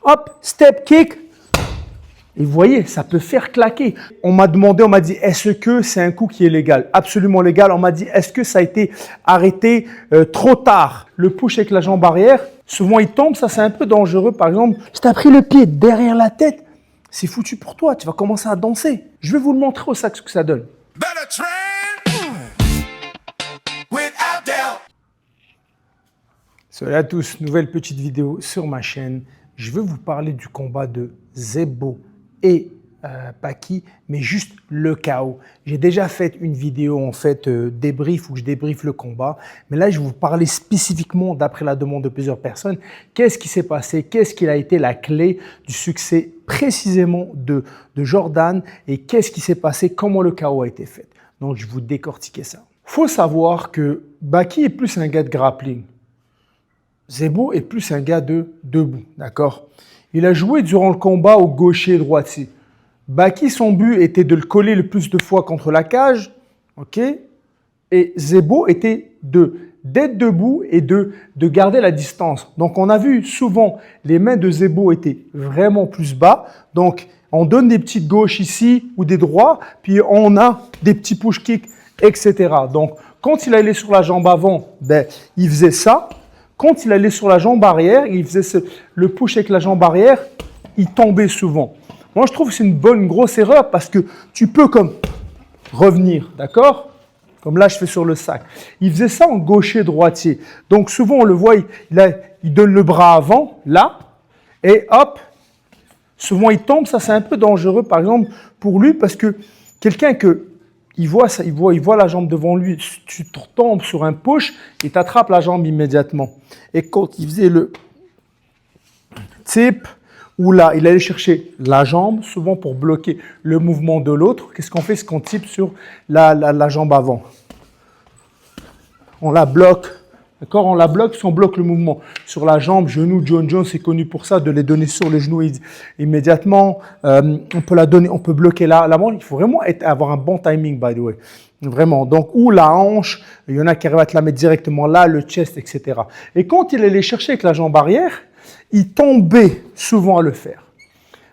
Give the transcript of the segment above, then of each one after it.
hop, step kick. Et vous voyez, ça peut faire claquer. On m'a demandé, on m'a dit, est-ce que c'est un coup qui est légal? Absolument légal. On m'a dit, est-ce que ça a été arrêté trop tard? Le push avec la jambe arrière, souvent il tombe, ça c'est un peu dangereux. Par exemple, si tu as pris le pied derrière la tête, c'est foutu pour toi. Tu vas commencer à danser. Je vais vous le montrer au sac ce que ça donne. Salut à tous, nouvelle petite vidéo sur ma chaîne. Je vais vous parler du combat de Zebo et Baki, mais juste le KO. J'ai déjà fait une vidéo en fait débrief où je débriefe le combat, mais là je vais vous parler spécifiquement d'après la demande de plusieurs personnes. Qu'est-ce qui s'est passé? Qu'est-ce qui a été la clé du succès précisément de Jordan et qu'est-ce qui s'est passé? Comment le KO a été fait? Donc je vais vous décortiquer ça. Faut savoir que Baki est plus un gars de grappling. Zebo est plus un gars de debout, d'accord? Il a joué durant le combat au gaucher droitier. Baki, son but était de le coller le plus de fois contre la cage, ok? Et Zebo était d'être debout et de garder la distance. Donc on a vu souvent les mains de Zebo étaient vraiment plus bas. Donc on donne des petites gauches ici ou des droits, puis on a des petits push kicks, etc. Donc quand il allait sur la jambe avant, ben, il faisait ça. Quand il allait sur la jambe arrière, il faisait le push avec la jambe arrière, il tombait souvent. Moi, je trouve que c'est une grosse erreur parce que tu peux comme revenir, d'accord? Comme là, je fais sur le sac. Il faisait ça en gaucher-droitier. Donc, souvent, on le voit, il donne le bras avant, là, et hop, souvent, il tombe. Ça, c'est un peu dangereux, par exemple, pour lui parce que quelqu'un que il voit la jambe devant lui, tu tombes sur un push et tu attrapes la jambe immédiatement. Et quand il faisait le tip, où là, il allait chercher la jambe, souvent pour bloquer le mouvement de l'autre, qu'est-ce qu'on fait? C'est qu'on type sur la jambe avant. On la bloque, d'accord? On la bloque, si on bloque le mouvement sur la jambe, genou, John Jones, c'est connu pour ça, de les donner sur les genoux immédiatement. On peut la donner, on peut bloquer la main. Il faut vraiment avoir un bon timing, by the way. Vraiment. Donc, ou la hanche, il y en a qui arrivent à te la mettre directement là, le chest, etc. Et quand il allait chercher avec la jambe arrière, il tombait souvent à le faire.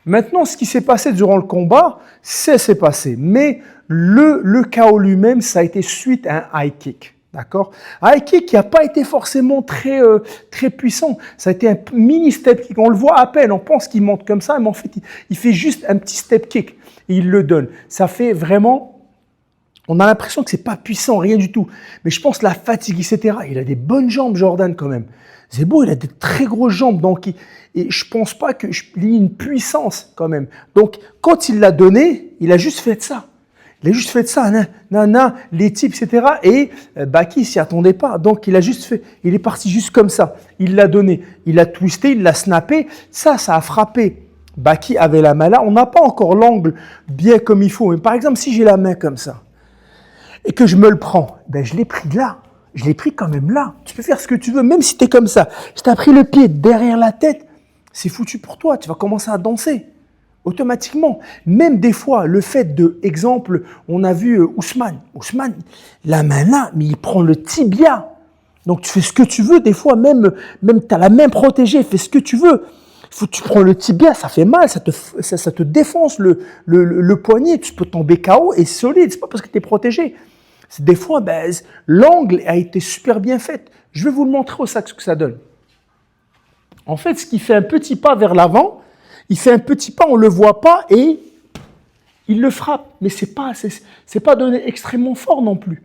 Maintenant, ce qui s'est passé durant le combat, c'est passé. Mais le KO lui-même, ça a été suite à un high kick. D'accord? High kick qui n'a pas été forcément très puissant. Ça a été un mini step kick. On le voit à peine. On pense qu'il monte comme ça, mais en fait, il fait juste un petit step kick et il le donne. Ça fait vraiment... On a l'impression que c'est pas puissant, rien du tout. Mais je pense la fatigue, etc. Il a des bonnes jambes, Jordan, quand même. Zebo, il a des très grosses jambes. Donc, et je pense pas qu'il ait une puissance, quand même. Donc, quand il l'a donné, il a juste fait ça. Il a juste fait ça, les types, etc. Et Baki s'y attendait pas. Donc, il a juste fait, il est parti juste comme ça. Il l'a donné, il l'a twisté, il l'a snappé. Ça a frappé. Baki avait la main là. On n'a pas encore l'angle bien comme il faut. Mais par exemple, si j'ai la main comme ça et que je me le prends, ben je l'ai pris là. Je l'ai pris quand même là. Tu peux faire ce que tu veux, même si tu es comme ça. Si tu as pris le pied derrière la tête, c'est foutu pour toi. Tu vas commencer à danser. Automatiquement. Même des fois, le fait de, exemple, on a vu Ousmane. Ousmane, la main là, mais il prend le tibia. Donc tu fais ce que tu veux. Des fois, même tu as la main protégée, fais ce que tu veux. Tu prends le tibia, ça fait mal, ça te défonce le poignet. Tu peux tomber KO et solide. C'est pas parce que tu es protégé. Des fois, ben, l'angle a été super bien fait. Je vais vous le montrer au sac ce que ça donne. En fait, ce qui fait un petit pas vers l'avant, il fait un petit pas, on ne le voit pas et il le frappe. Mais ce n'est pas donné extrêmement fort non plus.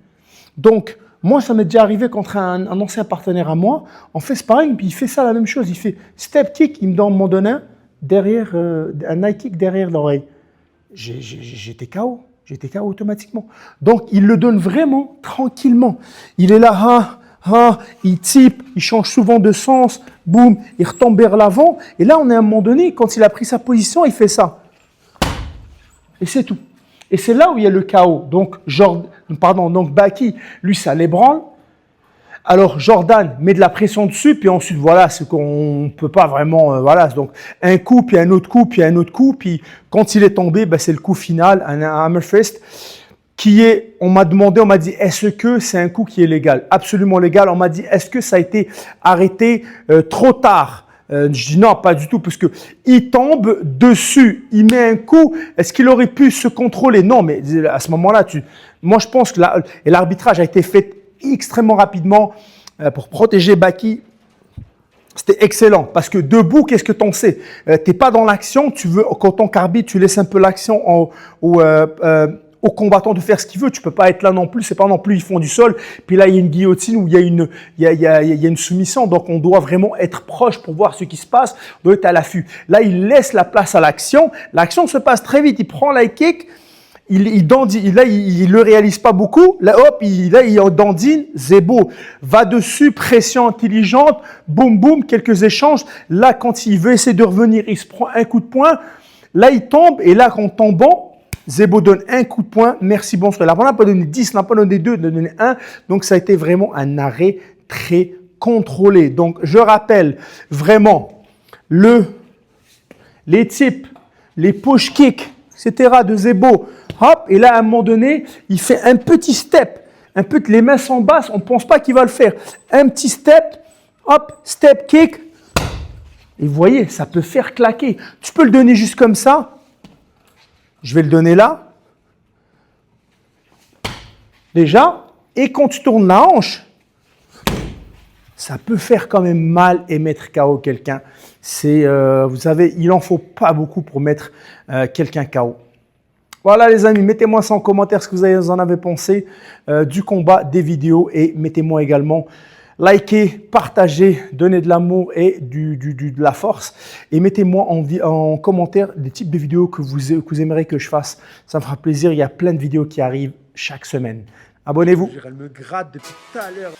Donc, moi, ça m'est déjà arrivé contre un ancien partenaire à moi. On fait sparring, puis il fait ça la même chose. Il fait step kick, il m'en donne un high kick derrière l'oreille. J'étais KO. J'étais KO automatiquement. Donc, il le donne vraiment tranquillement. Il est là, il type, il change souvent de sens, boum, il retombe vers l'avant. Et là, on est à un moment donné, quand il a pris sa position, il fait ça. Et c'est tout. Et c'est là où il y a le KO. Donc, Baki, lui, ça l'ébranle. Alors, Jordan met de la pression dessus, puis ensuite, voilà, c'est qu'on ne peut pas vraiment, voilà. Donc, un coup, puis un autre coup, puis un autre coup, puis quand il est tombé, ben, c'est le coup final, un hammer fist, qui est, on m'a dit, est-ce que c'est un coup qui est légal? Absolument légal. On m'a dit, est-ce que ça a été arrêté trop tard? Je dis non, pas du tout, parce que il tombe dessus, il met un coup. Est-ce qu'il aurait pu se contrôler? Non, mais à ce moment-là, moi je pense que l'arbitrage a été fait extrêmement rapidement pour protéger Baki. C'était excellent parce que debout, qu'est-ce que t'en sais? T'es pas dans l'action, tu veux, quand ton arbitre, tu laisses un peu l'action au combattant de faire ce qu'il veut. Tu peux pas être là non plus. C'est pas non plus ils font du sol. Puis là, il y a une guillotine ou il y a une soumission. Donc, on doit vraiment être proche pour voir ce qui se passe. On doit être à l'affût. Là, il laisse la place à l'action. L'action se passe très vite. Il prend la kick. Il dandine, là, il le réalise pas beaucoup. Là, hop, il dandine. Zebo va dessus, pression intelligente. Boum, boum, quelques échanges. Là, quand il veut essayer de revenir, il se prend un coup de poing. Là, il tombe. Et là, en tombant, Zebo donne un coup de poing. Merci, bonsoir. Là, on n'a pas donné 10, on n'a pas donné 2, on a donné 1. Donc, ça a été vraiment un arrêt très contrôlé. Donc, je rappelle vraiment les tips, les push kicks, etc. de Zebo. Hop, et là, à un moment donné, il fait un petit step. Les mains sont basses, on ne pense pas qu'il va le faire. Un petit step, hop, step kick. Et vous voyez, ça peut faire claquer. Tu peux le donner juste comme ça. Je vais le donner là. Déjà. Et quand tu tournes la hanche, ça peut faire quand même mal et mettre KO quelqu'un. Vous savez, il n'en faut pas beaucoup pour mettre quelqu'un KO. Voilà les amis, mettez-moi ça en commentaire ce que vous en avez pensé du combat, des vidéos et mettez-moi également likez, partagez, donnez de l'amour et de la force et mettez-moi en commentaire des types de vidéos que vous aimeriez que je fasse. Ça me fera plaisir, il y a plein de vidéos qui arrivent chaque semaine. Abonnez-vous. Elle me gratte depuis tout à l'heure.